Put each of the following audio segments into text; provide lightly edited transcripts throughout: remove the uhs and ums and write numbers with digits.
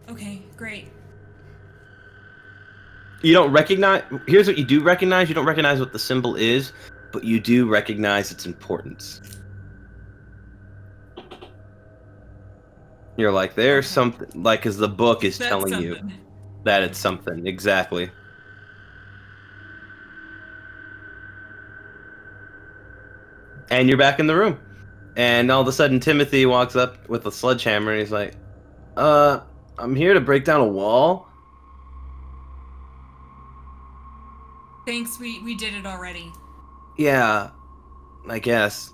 Okay, great. You don't recognize... Here's what you do recognize. You don't recognize what the symbol is, but you do recognize its importance. You're like, there's something... Like, as the book is telling you that it's something. Exactly. And you're back in the room. And all of a sudden, Timothy walks up with a sledgehammer, and he's like, I'm here to break down a wall. Thanks, we did it already. Yeah, I guess.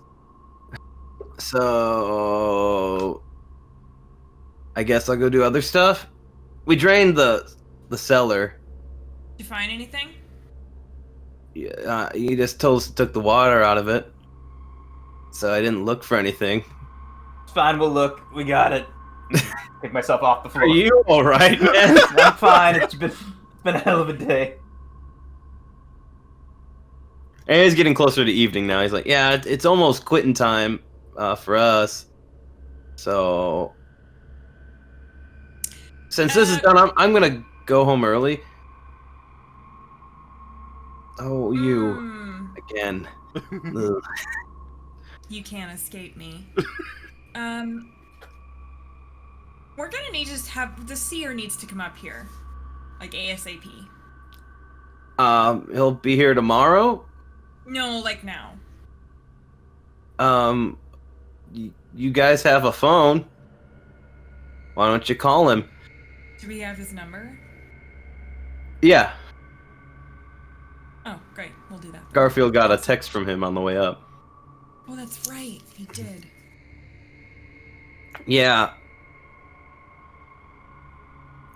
So... I guess I'll go do other stuff? We drained the cellar. Did you find anything? Yeah, you just told us took the water out of it. So I didn't look for anything. It's fine, we'll look. We got it. Pick myself off the floor. Are you alright, man? I'm fine. It's been a hell of a day. And it's getting closer to evening now. He's like, yeah, it's almost quitting time for us. So... Since this is done, I'm gonna go home early. Oh, you. Again. You can't escape me. We're gonna need to just have... The seer needs to come up here. Like, ASAP. He'll be here tomorrow? No, like now. You guys have a phone. Why don't you call him? Do we have his number? Yeah. Oh, great. We'll do that. Garfield got a text from him on the way up. Oh, that's right. He did. Yeah.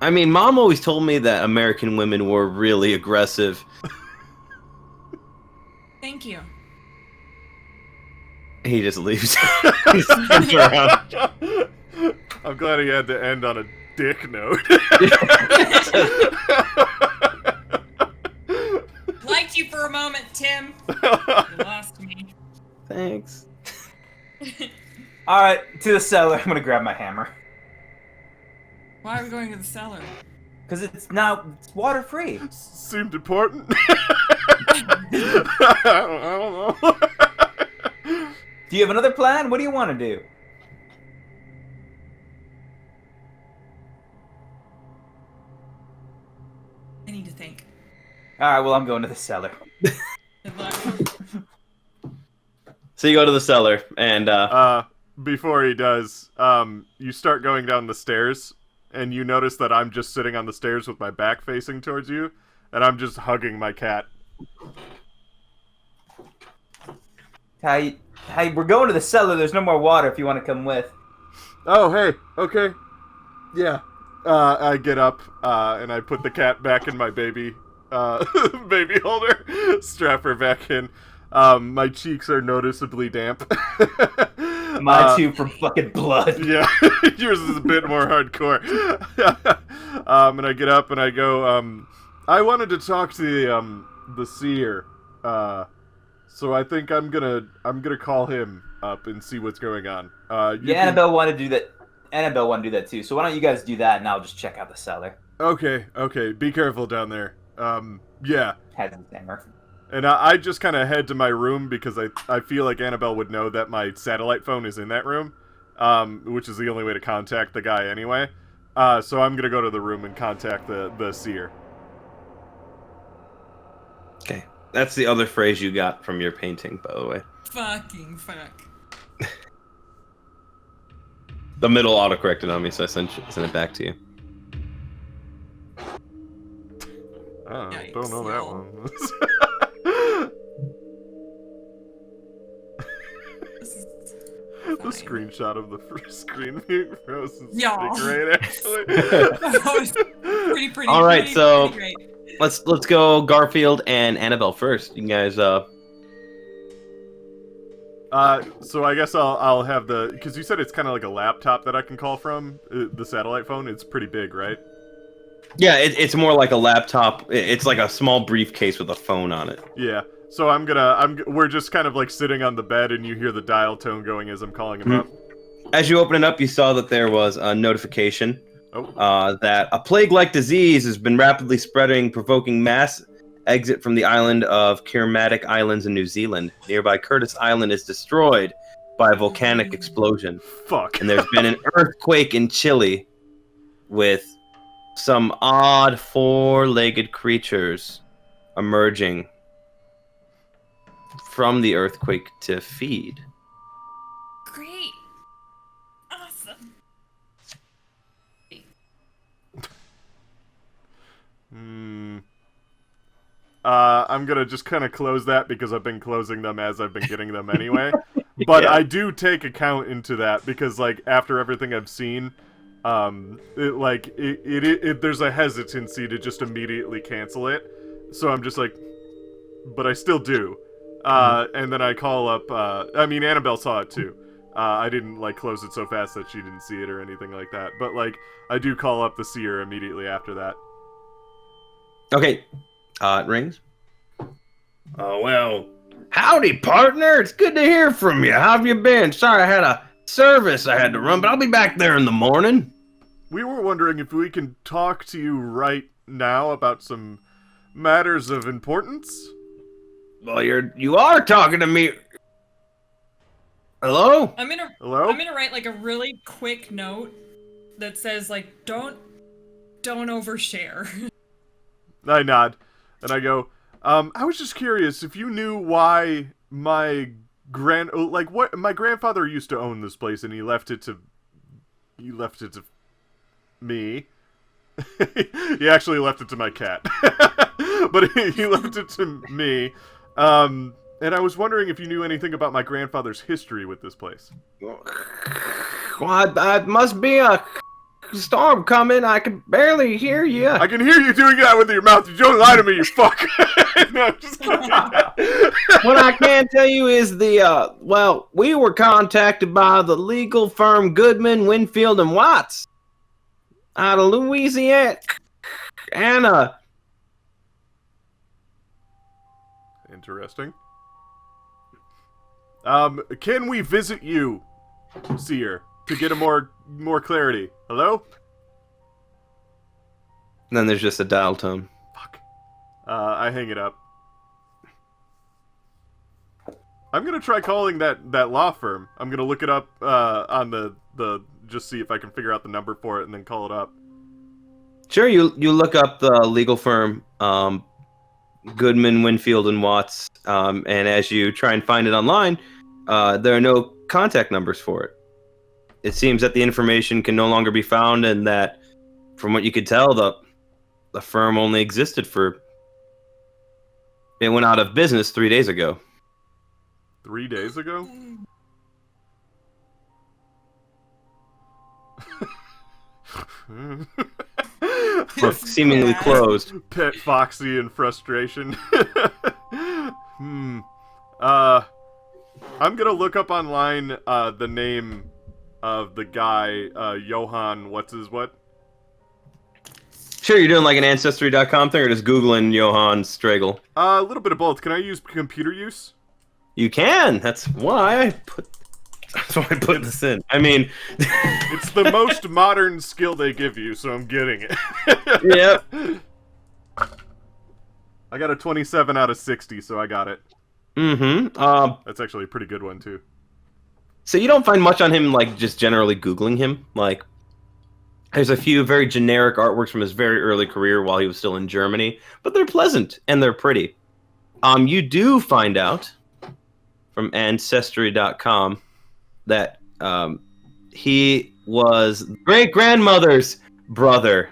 I mean, Mom always told me that American women were really aggressive. Thank you. He just leaves. He turns around. I'm glad he had to end on a dick note. Liked you for a moment, Tim. You lost me. Thanks. Alright, to the cellar. I'm gonna grab my hammer. Why are we going to the cellar? Because it's water free. Seemed important. I don't know. Do you have another plan? What do you want to do? I need to think. Alright, well, I'm going to the cellar. Good luck. So you go to the cellar, and before he does, you start going down the stairs, and you notice that I'm just sitting on the stairs with my back facing towards you, and I'm just hugging my cat. Hey, we're going to the cellar. There's no more water if you want to come with. Oh, hey, okay. Yeah. I get up, and I put the cat back in my baby holder, strap her back in. My cheeks are noticeably damp. Mine too, from fucking blood. Yeah, yours is a bit more hardcore. And I get up and I go, I wanted to talk to the seer. So I think I'm gonna call him up and see what's going on. Annabelle wanted to do that. Annabelle wanted to do that too. So why don't you guys do that, and I'll just check out the cellar. Okay. Be careful down there. Yeah. Has his hammer. And I just kind of head to my room because I feel like Annabelle would know that my satellite phone is in that room, which is the only way to contact the guy anyway. So I'm gonna go to the room and contact the seer. okay, that's the other phrase you got from your painting, by the way. Fucking fuck. The middle autocorrected on me, so I sent it back to you. Oh, Yikes. don't know that one. This is The fine. screenshot of the screen being frozen. Yeah. Great, actually. That was pretty. All right, pretty, so- pretty great. Let's go Garfield and Annabelle first. You guys, So I guess I'll have because you said it's kind of like a laptop that I can call from, the satellite phone. It's pretty big, right? yeah, it's more like a laptop. It's like a small briefcase with a phone on it. Yeah. So we're just kind of like sitting on the bed, and you hear the dial tone going as I'm calling him up. As you open it up, you saw that there was a notification that a plague-like disease has been rapidly spreading, provoking mass exit from the island of Kermatic Islands in New Zealand. Nearby Curtis Island is destroyed by a volcanic explosion. Fuck. And there's been an earthquake in Chile with some odd four-legged creatures emerging from the earthquake to feed. Great. Awesome. I'm gonna just kind of close that because I've been closing them as I've been getting them anyway. But Yeah. I do take account into that because, like, after everything I've seen, there's a hesitancy to just immediately cancel it. So I'm just like, but I still do. And then I call up, Annabelle saw it too. I didn't, like, close it so fast that she didn't see it or anything like that. But, like, I do call up the seer immediately after that. Okay. It rings. Oh, well. Howdy, partner. It's good to hear from you. How have you been? Sorry, I had a service I had to run, but I'll be back there in the morning. We were wondering if we can talk to you right now about some matters of importance. Well, you are talking to me. Hello? Hello? I'm gonna write like a really quick note that says like don't overshare. I nod, and I go, I was just curious if you knew why my grandfather used to own this place, and he left it to me. He actually left it to my cat, but he left it to me. And I was wondering if you knew anything about my grandfather's history with this place. Well, it must be a storm coming. I can barely hear you. I can hear you doing that with your mouth. You don't lie to me, you fuck. No, I'm just kidding. What I can tell you is we were contacted by the legal firm Goodman, Winfield, and Watts out of Louisiana. Anna. Interesting. Can we visit you, Seer, to get a more clarity? Hello? And then there's just a dial tone. Fuck. I hang it up. I'm gonna try calling that law firm. I'm gonna look it up on the just see if I can figure out the number for it and then call it up. Sure, you look up the legal firm, Goodman, Winfield, and Watts, and as you try and find it online, there are no contact numbers for it. It seems that the information can no longer be found, and that, from what you could tell, the firm only existed it went out of business 3 days ago. 3 days ago? Or seemingly closed. Pet Foxy in frustration. I'm gonna look up online the name of the guy, Johann, what? Sure, you're doing like an Ancestry.com thing, or just Googling Johann Stragel? A little bit of both. Can I use computer use? You can! That's why I put this in. I mean... It's the most modern skill they give you, so I'm getting it. Yep. I got a 27 out of 60, so I got it. Mm-hmm. That's actually a pretty good one, too. So you don't find much on him, like, just generally Googling him? Like, there's a few very generic artworks from his very early career while he was still in Germany, but they're pleasant, and they're pretty. You do find out from Ancestry.com that he was great-grandmother's brother.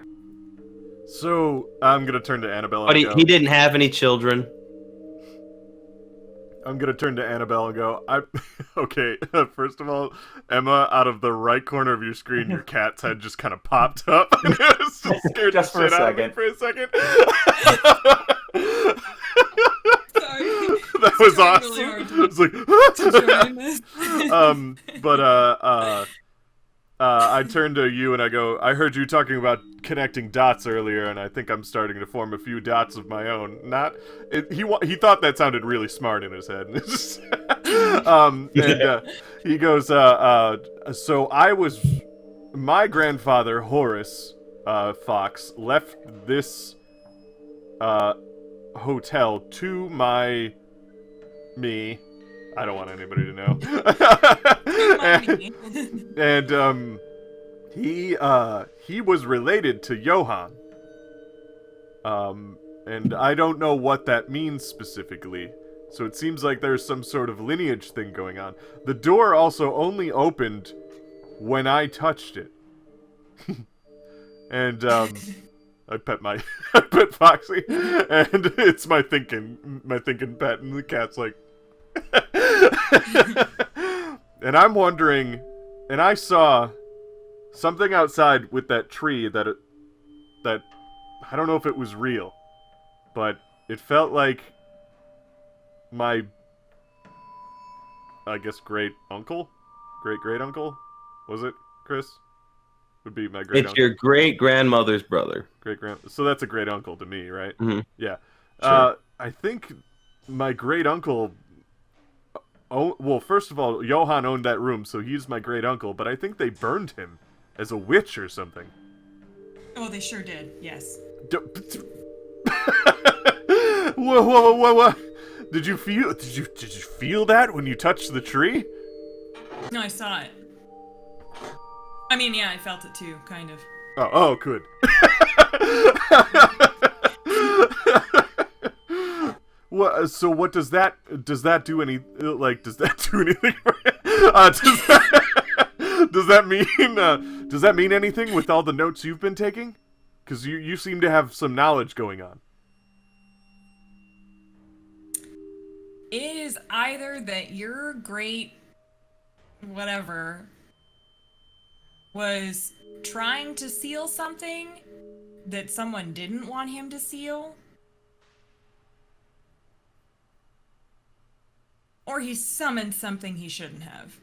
So, I'm gonna turn to Annabelle But and go... he didn't have any children. I'm gonna turn to Annabelle and go, okay, first of all, Emma, out of the right corner of your screen, your cat's head just kind of popped up, and it was scared Just the for a shit out of me second. for a second. Sorry. That was trying awesome. really hard It's like, to join this. I turn to you and I go, I heard you talking about connecting dots earlier, and I think I'm starting to form a few dots of my own. He thought that sounded really smart in his head. He goes, so I was my grandfather, Horace Fox, left this hotel to me. I don't want anybody to know. and he was related to Johann. And I don't know what that means specifically. So it seems like there's some sort of lineage thing going on. The door also only opened when I touched it. And I pet Foxy, and it's my thinking pet, and the cat's like and I'm wondering, and I saw something outside with that tree that I don't know if it was real, but it felt like my, I guess, great uncle, was it, Chris? Would be my great uncle. It's your great grandmother's brother. So that's a great uncle to me, right? Mm-hmm. Yeah. Sure. I think my great uncle. Oh, well, first of all, Johann owned that room, so he's my great uncle. But I think they burned him as a witch or something. Oh, they sure did. Yes. Whoa! Did you feel that when you touched the tree? No, I saw it. I mean, yeah, I felt it too, kind of. Oh, good. Well, so what does that do any, like, does that do anything for it? Does that mean anything with all the notes you've been taking? Because you seem to have some knowledge going on. It is either that your great whatever was trying to seal something that someone didn't want him to seal, or he summoned something he shouldn't have.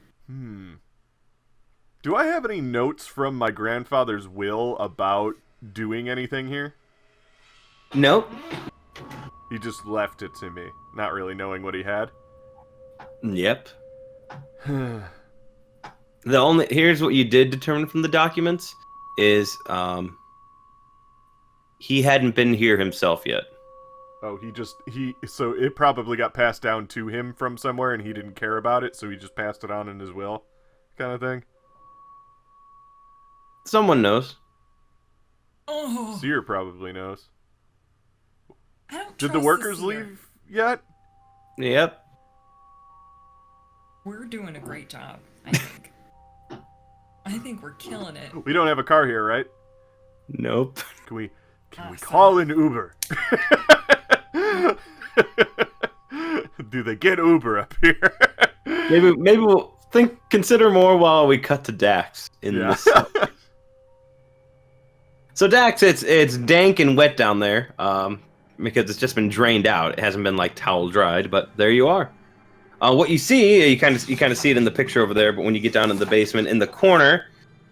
Do I have any notes from my grandfather's will about doing anything here? Nope. He just left it to me, not really knowing what he had. Yep. Here's what you did determine from the documents is he hadn't been here himself yet. Oh, so it probably got passed down to him from somewhere and he didn't care about it, so he just passed it on in his will, kind of thing. Someone knows. Oh, Seer probably knows. I don't Did the trust workers Seer. leave yet? Yep. We're doing a great job, I think. I think we're killing it. We don't have a car here, right? Nope. Can we Awesome. call an Uber? Do they get Uber up here? Maybe we'll consider more while we cut to Dax in this. So Dax, it's dank and wet down there, because it's just been drained out. It hasn't been like towel dried, but there you are. What you see, you kind of see it in the picture over there, but when you get down in the basement, in the corner,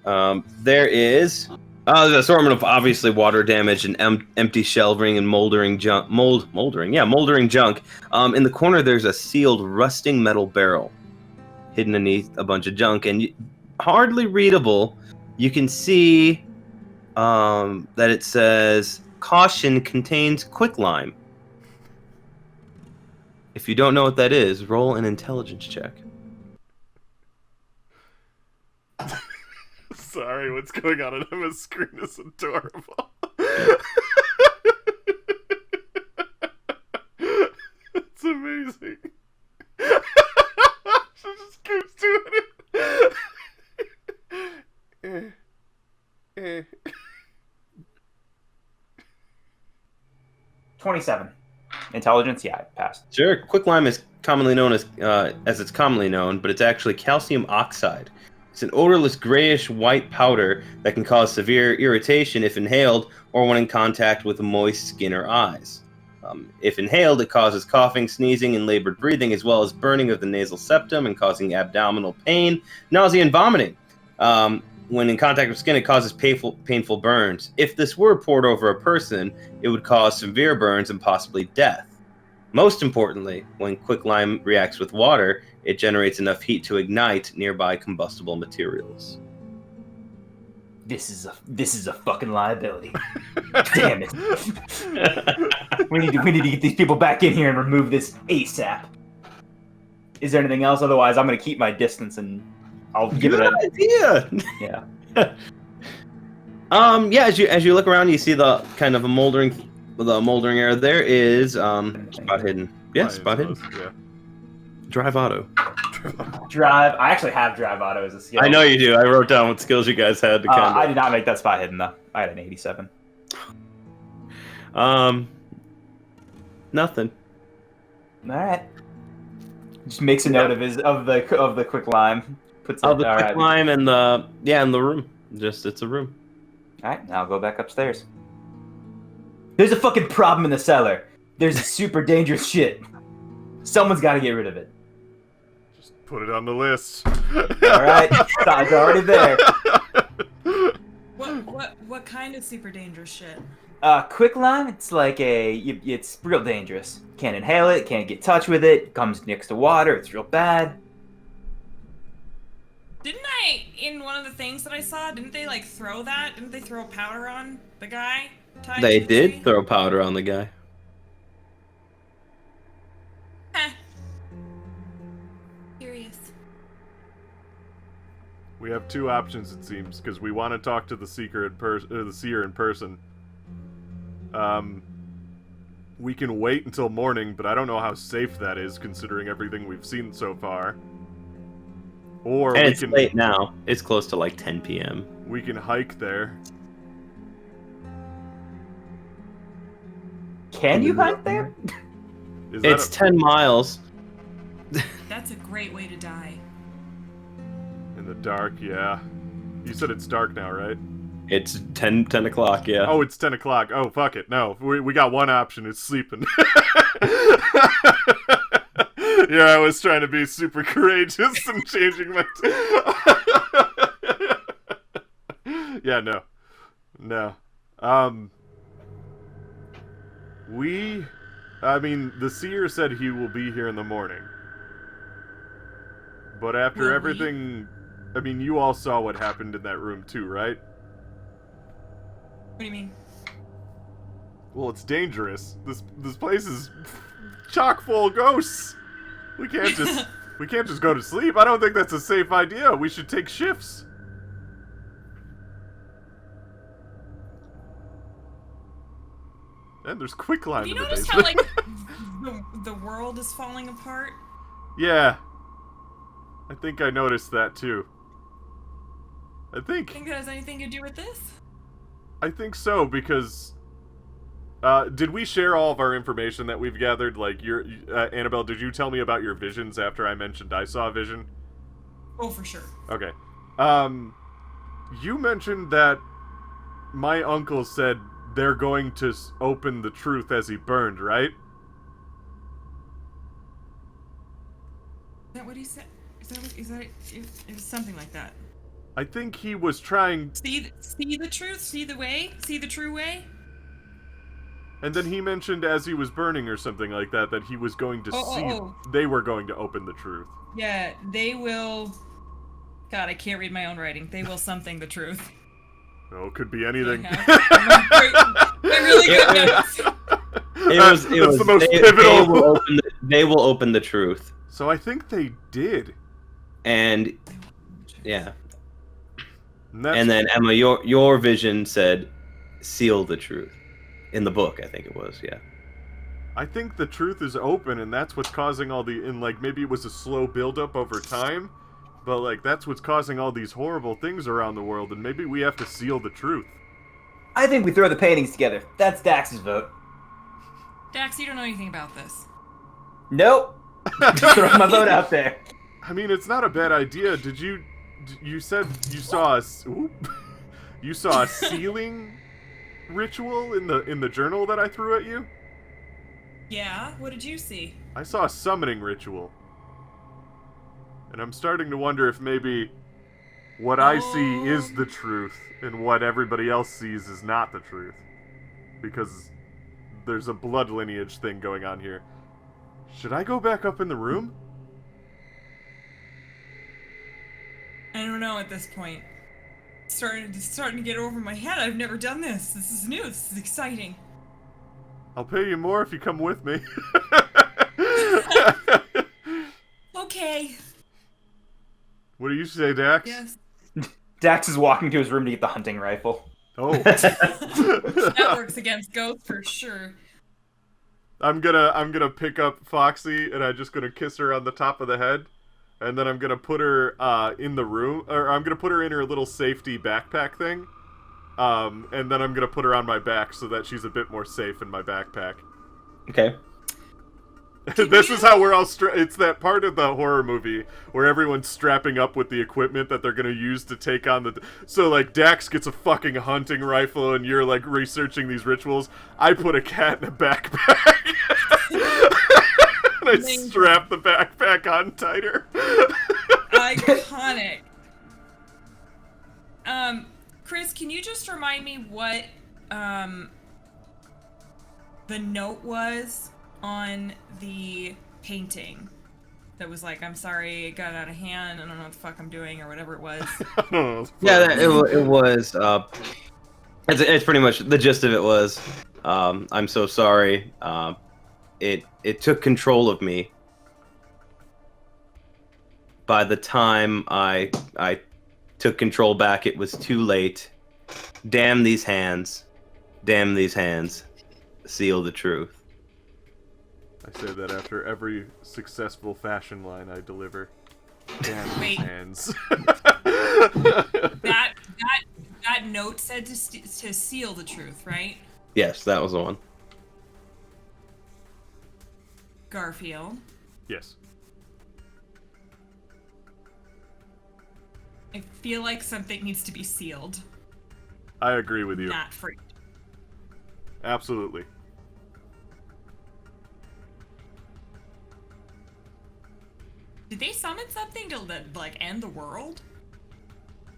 there is an assortment of obviously water damage and empty shelving and moldering junk. Moldering junk. In the corner, there's a sealed, rusting metal barrel hidden beneath a bunch of junk, and hardly readable. You can see that it says "Caution contains quicklime." If you don't know what that is, roll an intelligence check. Sorry, what's going on on my screen is adorable. It's amazing. She just keeps doing it. 27. Intelligence, yeah, I passed. Sure, quicklime is commonly known as it's commonly known, but it's actually calcium oxide. It's an odorless grayish white powder that can cause severe irritation if inhaled or when in contact with moist skin or eyes. If inhaled, it causes coughing, sneezing, and labored breathing, as well as burning of the nasal septum and causing abdominal pain, nausea, and vomiting. When in contact with skin, it causes painful burns. If this were poured over a person, it would cause severe burns and possibly death. Most importantly, when quicklime reacts with water, it generates enough heat to ignite nearby combustible materials. This is a fucking liability. Damn it. We need to get these people back in here and remove this ASAP. Is there anything else? Otherwise, I'm gonna keep my distance and I'll give Good it a idea. yeah. Yeah. As you look around, you see the kind of a moldering area. There is spot hidden. Yeah, spot hidden. Yeah. Drive auto. Drive. I actually have drive auto as a skill. I know you do. I wrote down what skills you guys had to kind of. I did not make that spot hidden though. I had an 87. Nothing. All right. Just makes a note of the quick lime. Puts Oh, the all quick right. lime and in the room. Just it's a room. All right, now I'll go back upstairs. There's a fucking problem in the cellar. There's super dangerous shit. Someone's got to get rid of it. Just put it on the list. All right, it's already there. What kind of super dangerous shit? Quick lime. It's like it's real dangerous. Can't inhale it. Can't get in touch with it. Comes next to water. It's real bad. Didn't I, in one of the things that I saw, didn't they like throw that? Didn't they throw powder on the guy? tied They to the did tree? throw powder on the guy. Heh. Curious. We have two options, it seems, because we want to talk to the seeker the seer in person. We can wait until morning, but I don't know how safe that is, considering everything we've seen so far. Or And we it's can late now. It's close to like 10 p.m. we can hike there. Can you hike there? Is It's 10 miles. That's a great way to die. in the dark? Yeah. You said it's dark now, right? It's 10 o'clock, yeah. Oh, it's 10 o'clock. Oh, fuck it. No, we got one option. It's sleeping. Yeah, I was trying to be super courageous and changing my... Yeah, no. No. I mean, the seer said he will be here in the morning. But after Will we? everything... I mean, you all saw what happened in that room too, right? What do you mean? Well, it's dangerous. This place is chock full of ghosts. We can't just go to sleep. I don't think that's a safe idea. We should take shifts. And there's quicklime Have you in the noticed basement. how like the world is falling apart? Yeah. I think I noticed that too. Think that has anything to do with this? I think so, because did we share all of our information that we've gathered? Like, Annabelle, did you tell me about your visions after I mentioned I saw a vision? Oh, for sure. Okay. You mentioned that my uncle said they're going to open the truth as he burned, right? Is that what he said? It was something like that. I think he was trying... See the truth? See the way? See the true way? And then he mentioned as he was burning or something like that, that he was going to they were going to open the truth. Yeah, they will... God, I can't read my own writing. They will something the truth. Oh, it could be anything. My really good notes. That's the most pivotal. They will open the truth. So I think they did. And yeah. And And then Emma, your vision said seal the truth. In the book, I think it was, yeah. I think the truth is open, and that's what's causing all the... And, like, maybe it was a slow build-up over time, but, like, that's what's causing all these horrible things around the world, and maybe we have to seal the truth. I think we throw the paintings together. That's Dax's vote. Dax, you don't know anything about this. Nope. Just throwing my vote out there. I mean, it's not a bad idea. You said you saw a... You saw a sealing ritual in the journal that I threw at you? Yeah, what did you see? I saw a summoning ritual. And I'm starting to wonder if maybe what I see is the truth and what everybody else sees is not the truth. Because there's a blood lineage thing going on here. Should I go back up in the room? I don't know at this point. starting to get over my head. I've never done this. This is new. This is exciting. I'll pay you more if you come with me. Okay. What do you say, Dax? Yes. Dax is walking to his room to get the hunting rifle. Oh. That works against ghosts for sure. I'm gonna pick up Foxy and I'm just gonna kiss her on the top of the head, and then I'm gonna put her in the room, or I'm gonna put her in her little safety backpack thing, and then I'm gonna put her on my back so that she's a bit more safe in my backpack. Okay. This is how we're all it's that part of the horror movie where everyone's strapping up with the equipment that they're gonna use to take on the... So, like, Dax gets a fucking hunting rifle and you're, like, researching these rituals. I put a cat in a backpack. And I strap the backpack on tighter. Iconic. Chris, can you just remind me what, the note was on the painting that was like, I'm sorry, it got out of hand, I don't know what the fuck I'm doing, or whatever it was. Yeah, it was. It's pretty much the gist of it was, I'm so sorry. It took control of me. By the time I took control back, it was too late. Damn these hands. Damn these hands. Seal the truth. I say that after every successful fashion line I deliver. Damn Wait. hands. That note said to seal the truth, right? Yes, that was the one. Garfield. Yes. I feel like something needs to be sealed, I agree with you. not free. Absolutely. Did they summon something to like end the world?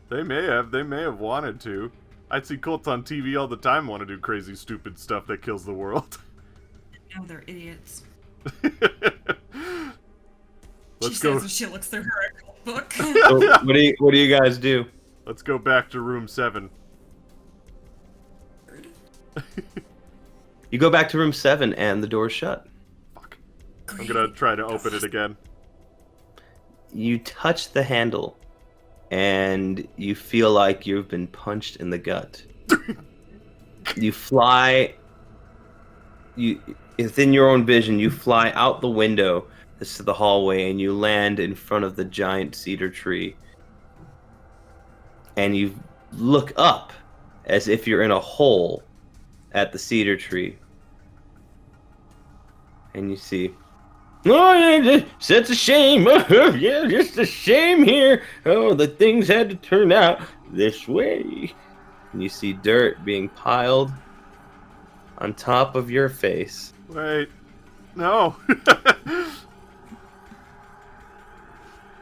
They may have wanted to. I'd see cults on TV all the time want to do crazy, stupid stuff that kills the world. No, they're idiots. Let's She go. says as she looks through her book. So, what do you guys do? Let's go back to room 7. You go back to room 7 and the door's shut. Fuck. I'm gonna try to open it again. You touch the handle and you feel like you've been punched in the gut. You fly, within your own vision, you fly out the window to the hallway and you land in front of the giant cedar tree. And you look up as if you're in a hole at the cedar tree. And you see, oh, yeah, it's a shame. Yeah, just a shame here. Oh, the things had to turn out this way. And you see dirt being piled on top of your face. Wait. No.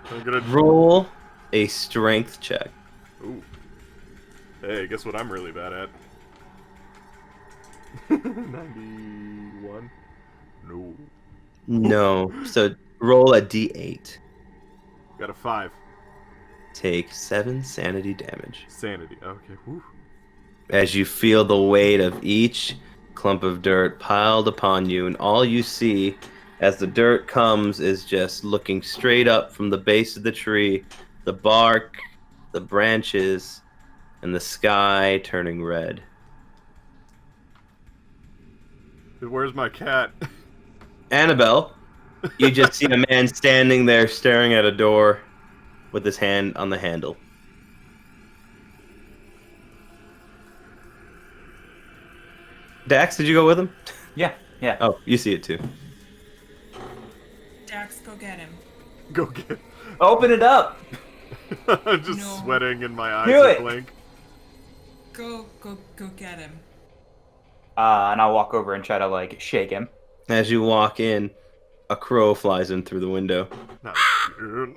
I'm gonna Roll a strength check. Ooh. Hey, guess what I'm really bad at? 91? No. No. So roll a d8. Got a 5. Take 7 sanity damage. Sanity. Okay. Whew. As you feel the weight of each clump of dirt piled upon you, and all you see as the dirt comes is just looking straight up from the base of the tree, the bark, the branches, and the sky turning red. Where's my cat? Annabelle, you just see a man standing there staring at a door with his hand on the handle. Dax, did you go with him? Yeah. Oh, you see it too. Dax, go get him. Go get. Open it up! I'm just No. sweating and my eyes Do are it. blank. Go get him. And I'll walk over and try to, like, shake him. As you walk in, a crow flies in through the window. Not good.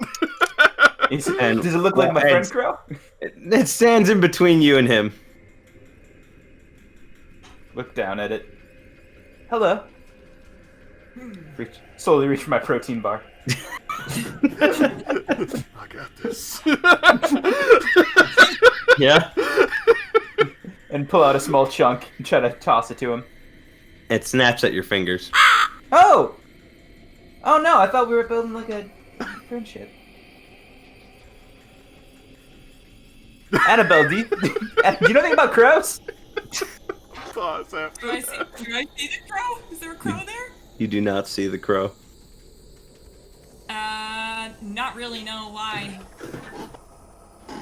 And- Does it look like my and- friend Crow? It stands in between you and him. Look down at it. Hello. Hmm. Slowly reach for my protein bar. I got this. Yeah. And pull out a small chunk and try to toss it to him. It snaps at your fingers. Oh! Oh no, I thought we were building like a friendship. Annabelle, do you know anything about crows? Pause after Do I see the crow? Is there a crow there? You do not see the crow. Not really. No. Why?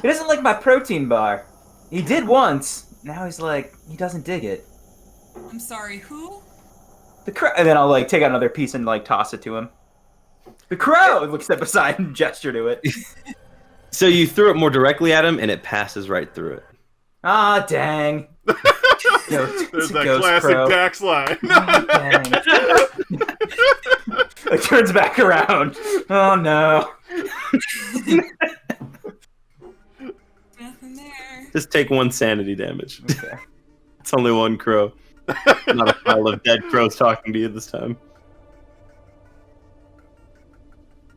He doesn't like my protein bar. He did once. Now he's like, he doesn't dig it. I'm sorry. Who? The crow. And then I'll like take out another piece and like toss it to him. The crow! Look, step aside and gesture to it. So you threw it more directly at him, and it passes right through it. Ah, dang. There's that classic crow. Dax line. Oh, dang. It turns back around. Oh no. Nothing there. Just take 1 sanity damage. Okay. It's only 1 crow. Not a pile of dead crows talking to you this time.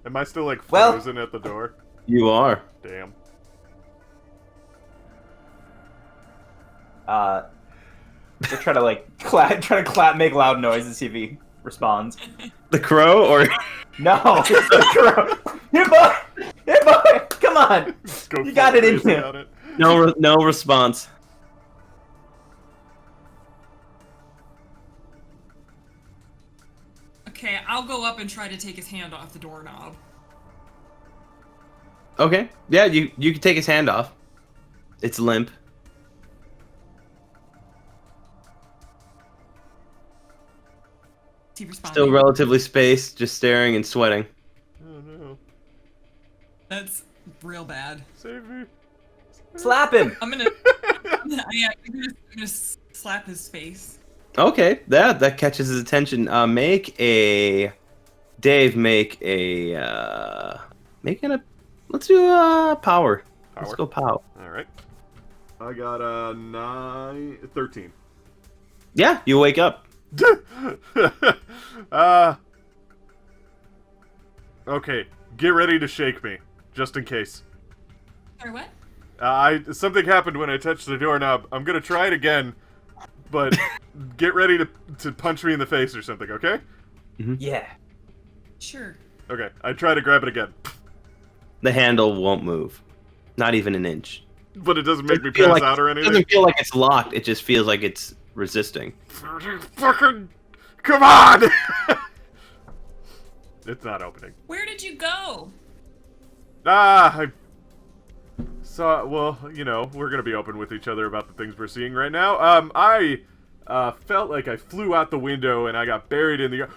Am I still like Well- frozen at the door? You are. Damn. We'll try to like clap, make loud noises, and see if he responds. The crow, or No, it's the crow. Here, boy. Here, boy. Come on. Just go You got it in crazy you. on it. no response. Okay, I'll go up and try to take his hand off the doorknob. Okay. Yeah, you can take his hand off. It's limp. Is he responding? Still relatively spaced, just staring and sweating. Oh no. That's real bad. Save me. Slap him. I'm gonna slap his face. Okay, that catches his attention. Let's do power. Let's Power? go power. All right. I got 13. Yeah, you wake up. Okay. Get ready to shake me, just in case. Sorry, what? Something happened when I touched the doorknob. I'm gonna try it again, but get ready to punch me in the face or something. Okay? Yeah. Sure. Okay. I try to grab it again, The handle won't move, not even an inch. but it doesn't make me Feel pass like- out or It anything. doesn't feel like it's locked. It just feels like it's resisting. Fucking come on! It's not opening. Where did you go? I saw. Well, you know, we're gonna be open with each other about the things we're seeing right now. I felt like I flew out the window and I got buried in the.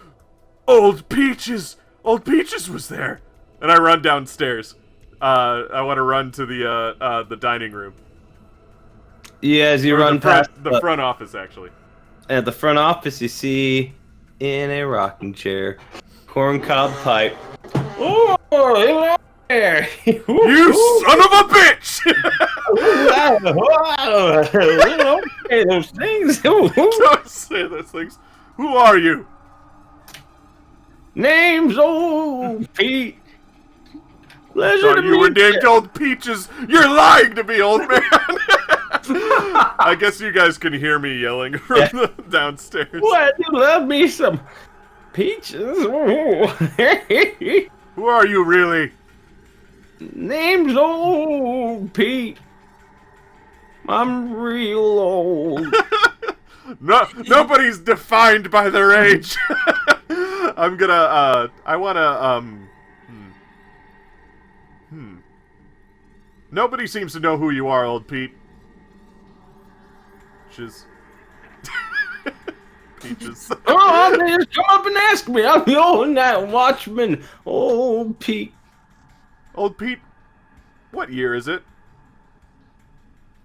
Old Peaches was there, and I run downstairs. I want to run to the dining room. Yeah, as you Or run the front, past the front office, actually. at the front office, you see in a rocking chair, corncob pipe. Oh, hello there! You son of a bitch! Okay, those things. Don't say those things. Who are you? Name's old Pete. Pleasure Thought to you were meet named Old Peaches. You're lying to me, old man. I guess you guys can hear me yelling from the downstairs. What? You love me some peaches? Who are you really? Name's old Pete. I'm real old. No, nobody's defined by their age. I'm gonna. I wanna. Nobody seems to know who you are, old Pete. Peaches. Peaches. Oh, they just come up and ask me. I'm the old night watchman, old Pete. Old Pete. What year is it?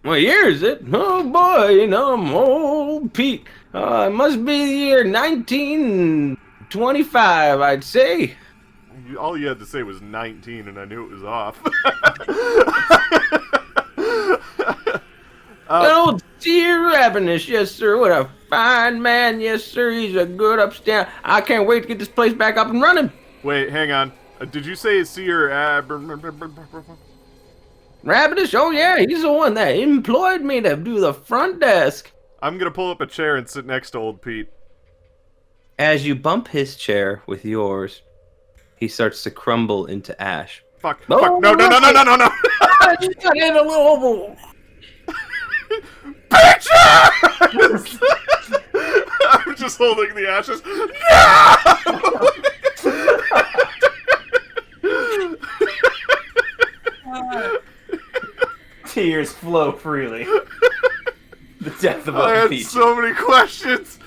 What year is it? Oh boy, you know, I'm old Pete. It must be the year 1925, I'd say. All you had to say was 19, and I knew it was off. Old Seer Ravenous, yes sir. What a fine man, yes sir. He's a good upstanding. I can't wait to get this place back up and running. Wait, hang on. Did you say Seer Rabbitish? Oh yeah, he's the one that employed me to do the front desk. I'm gonna pull up a chair and sit next to old Pete. As you bump his chair with yours, he starts to crumble into ash. Fuck. Oh, Fuck. No. I just got in a little. Bitches! I'm just holding the ashes. No! Tears flow freely. The death of I old had Pete. so many questions.